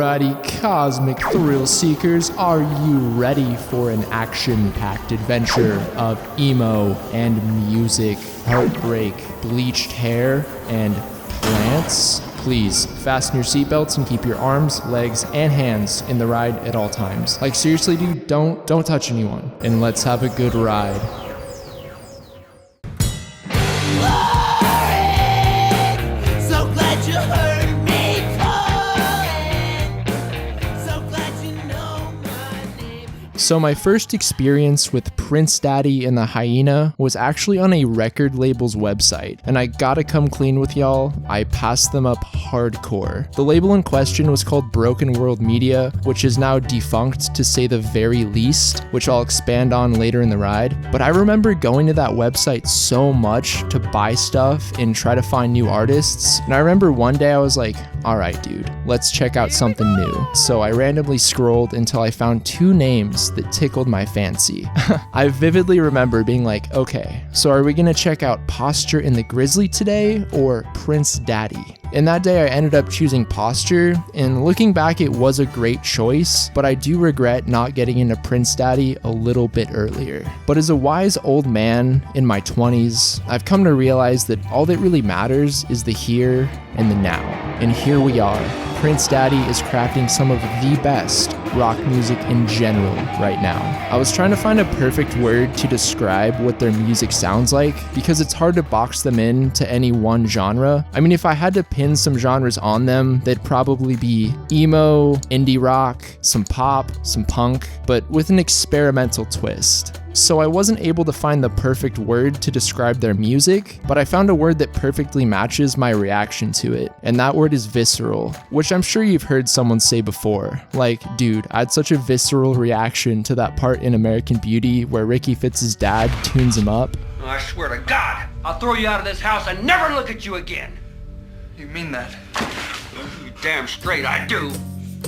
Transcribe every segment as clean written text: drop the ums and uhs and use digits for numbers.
Alrighty, cosmic thrill seekers, are you ready for an action-packed adventure of emo and music, heartbreak, bleached hair, and plants? Please fasten your seatbelts and keep your arms, legs, and hands in the ride at all times. Like seriously, dude, don't touch anyone. And let's have a good ride. So glad you heard me calling. So glad you know my name. So my first experience with Prince Daddy and the Hyena was actually on a record label's website, and I gotta come clean with y'all, I passed them up hardcore. The label in question was called Broken World Media, which is now defunct to say the very least, which I'll expand on later in the ride. But I remember going to that website so much to buy stuff and try to find new artists, and I remember one day I was like, alright dude, let's check out something new. So I randomly scrolled until I found two names that tickled my fancy. I vividly remember being like, okay, so are we gonna check out Posture in the Grizzly today or Prince Daddy? And that day I ended up choosing Posture, and looking back it was a great choice, but I do regret not getting into Prince Daddy a little bit earlier. But as a wise old man in my 20s, I've come to realize that all that really matters is the here and the now. And here we are. Prince Daddy is crafting some of the best rock music in general right now. I was trying to find a perfect word to describe what their music sounds like because it's hard to box them in to any one genre. I mean, if I had to pin some genres on them, they'd probably be emo, indie rock, some pop, some punk, but with an experimental twist. So I wasn't able to find the perfect word to describe their music, but I found a word that perfectly matches my reaction to it, and that word is visceral, which I'm sure you've heard someone say before. Like, dude, I had such a visceral reaction to that part in American Beauty where Ricky Fitz's dad tunes him up. I swear to God, I'll throw you out of this house and never look at you again. You mean that? You damn straight I do.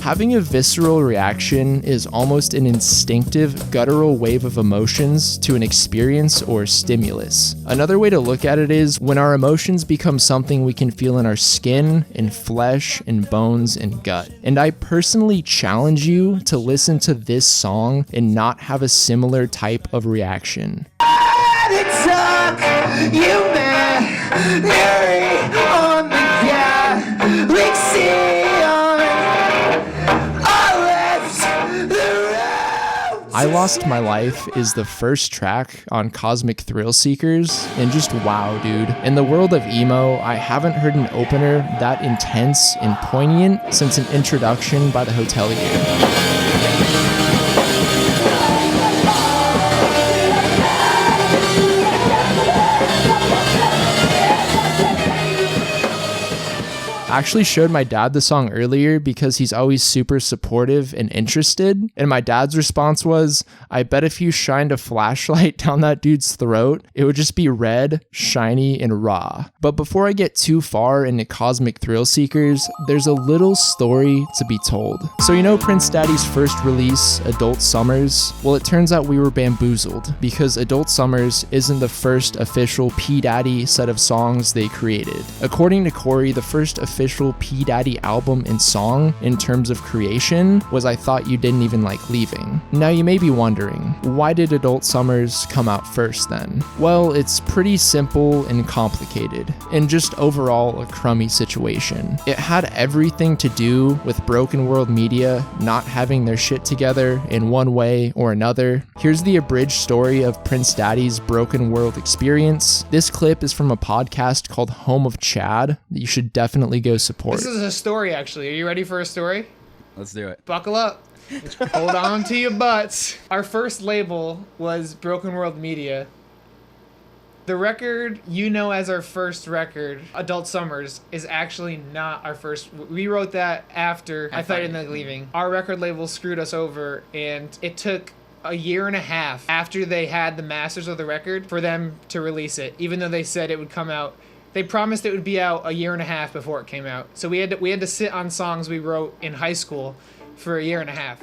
Having a visceral reaction is almost an instinctive, guttural wave of emotions to an experience or stimulus. Another way to look at it is when our emotions become something we can feel in our skin, in flesh, in bones, and gut. And I personally challenge you to listen to this song and not have a similar type of reaction. The talk you marry on the galaxy on all left the road. I Lost My Life is the first track on Cosmic Thrill Seekers, and just wow, dude. In the world of emo, I haven't heard an opener that intense and poignant since an introduction by the Hotelier. I actually showed my dad the song earlier because he's always super supportive and interested, and my dad's response was, I bet if you shined a flashlight down that dude's throat, it would just be red, shiny, and raw. But before I get too far into Cosmic Thrill Seekers, there's a little story to be told. So you know Prince Daddy's first release, Adult Summers? Well, it turns out we were bamboozled because Adult Summers isn't the first official P. Daddy set of songs they created. According to Corey, the first official P. Daddy album and song in terms of creation was I Thought You Didn't Even Like Leaving. Now you may be wondering, why did Adult Summers come out first then? Well, it's pretty simple and complicated, and just overall a crummy situation. It had everything to do with Broken World Media not having their shit together in one way or another. Here's the abridged story of Prince Daddy's Broken World experience. This clip is from a podcast called Home of Chad that you should definitely go support. This is a story, actually. Are you ready for a story? Let's do it. Buckle up. Hold on to your butts. Our first label was Broken World Media. The record you know as our first record, Adult Summers, is actually not our first. We wrote that after I Thought You Didn't Like Leaving. Our record label screwed us over, and it took a year and a half after they had the masters of the record for them to release it, even though they said it would come out. They promised it would be out a year and a half before it came out. So we had to sit on songs we wrote in high school for a year and a half.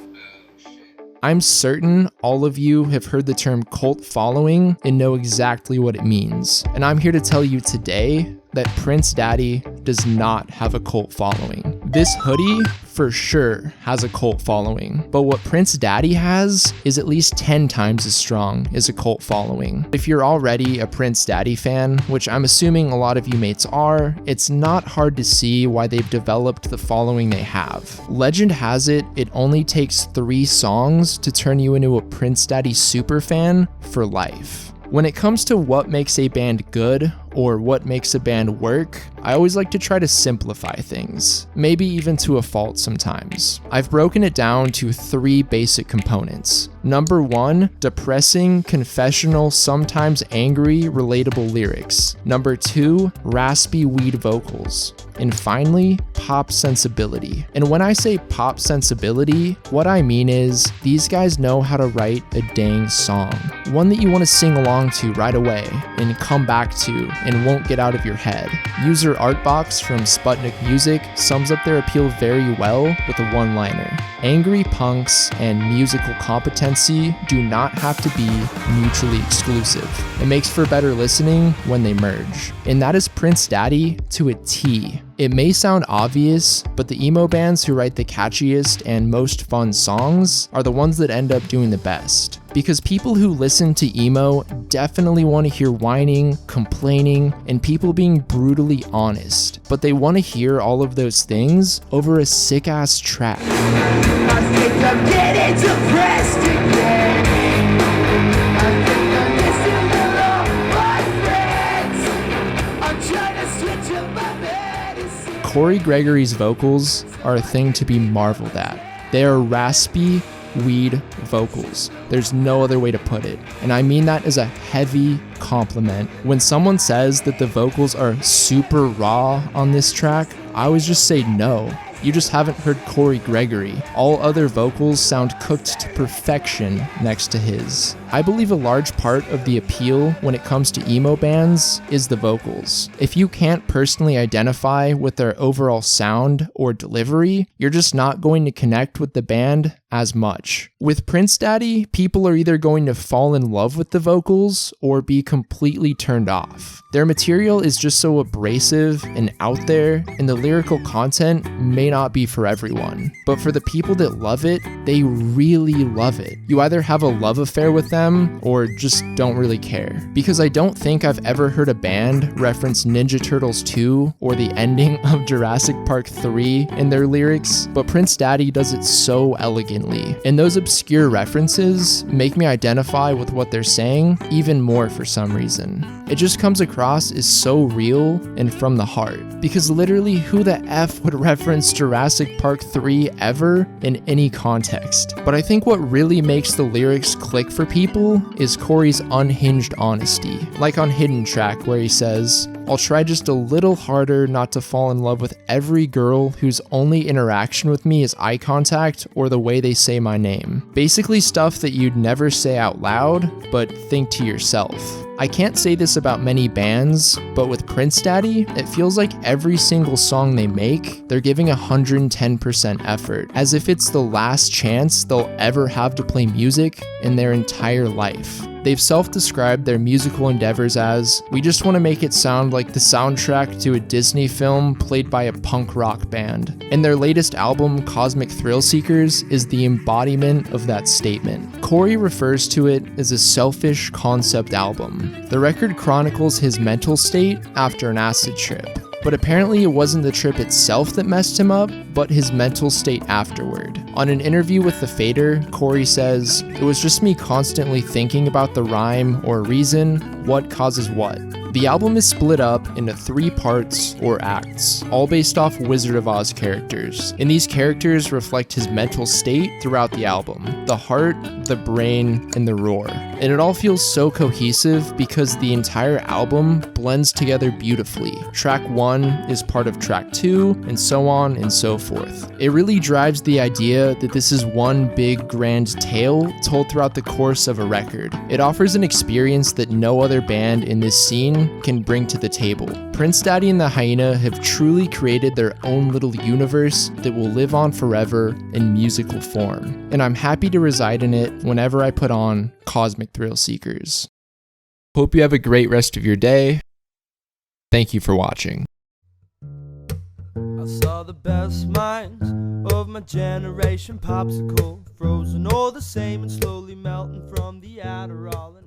I'm certain all of you have heard the term cult following and know exactly what it means. And I'm here to tell you today that Prince Daddy does not have a cult following. This hoodie, for sure, has a cult following, but what Prince Daddy has is at least 10 times as strong as a cult following. If you're already a Prince Daddy fan, which I'm assuming a lot of you mates are, it's not hard to see why they've developed the following they have. Legend has it, it only takes 3 songs to turn you into a Prince Daddy superfan for life. When it comes to what makes a band good, or what makes a band work, I always like to try to simplify things, maybe even to a fault sometimes. I've broken it down to 3 basic components. Number 1, depressing, confessional, sometimes angry, relatable lyrics. Number 2, raspy weed vocals. And finally, pop sensibility. And when I say pop sensibility, what I mean is these guys know how to write a dang song. One that you want to sing along to right away and come back to and won't get out of your head. User Artbox from Sputnik Music sums up their appeal very well with a one-liner. Angry punks and musical competency do not have to be mutually exclusive. It makes for better listening when they merge. And that is Prince Daddy to a T. It may sound obvious, but the emo bands who write the catchiest and most fun songs are the ones that end up doing the best. Because people who listen to emo definitely want to hear whining, complaining, and people being brutally honest. But they want to hear all of those things over a sick-ass track. I think I'm getting depressed again. I think I'm missing all my friends. I'm trying to switch up my medicine. Corey Gregory's vocals are a thing to be marveled at. They are raspy weed vocals. There's no other way to put it. And I mean that as a heavy compliment. When someone says that the vocals are super raw on this track, I always just say no. You just haven't heard Corey Gregory. All other vocals sound cooked to perfection next to his. I believe a large part of the appeal when it comes to emo bands is the vocals. If you can't personally identify with their overall sound or delivery, you're just not going to connect with the band as much. With Prince Daddy, people are either going to fall in love with the vocals or be completely turned off. Their material is just so abrasive and out there, and the lyrical content may not be for everyone. But for the people that love it, they really love it. You either have a love affair with them or just don't really care. Because I don't think I've ever heard a band reference Ninja Turtles 2 or the ending of Jurassic Park 3 in their lyrics, but Prince Daddy does it so elegantly. And those obscure references make me identify with what they're saying even more for some reason. It just comes across as so real and from the heart. Because literally, who the F would reference Jurassic Park 3 ever in any context? But I think what really makes the lyrics click for people is Corey's unhinged honesty. Like on Hidden Track where he says, "I'll try just a little harder not to fall in love with every girl whose only interaction with me is eye contact or the way they say my name." Basically stuff that you'd never say out loud, but think to yourself. I can't say this about many bands, but with Prince Daddy, it feels like every single song they make, they're giving 110% effort, as if it's the last chance they'll ever have to play music in their entire life. They've self-described their musical endeavors as, "We just want to make it sound like the soundtrack to a Disney film played by a punk rock band." And their latest album, Cosmic Thrill Seekers, is the embodiment of that statement. Corey refers to it as a selfish concept album. The record chronicles his mental state after an acid trip. But apparently it wasn't the trip itself that messed him up, but his mental state afterward. On an interview with The Fader, Corey says, "It was just me constantly thinking about the rhyme or reason, what causes what." The album is split up into 3 parts or acts, all based off Wizard of Oz characters. And these characters reflect his mental state throughout the album. The heart, the brain, and the roar. And it all feels so cohesive because the entire album blends together beautifully. Track 1 is part of track 2, and so on and so forth. It really drives the idea that this is one big grand tale told throughout the course of a record. It offers an experience that no other band in this scene can bring to the table. Prince Daddy and the Hyena have truly created their own little universe that will live on forever in musical form. And I'm happy to reside in it whenever I put on Cosmic Thrill Seekers. Hope you have a great rest of your day. Thank you for watching. I saw the best minds of my generation popsicle, frozen all the same and slowly melting from the Adderall.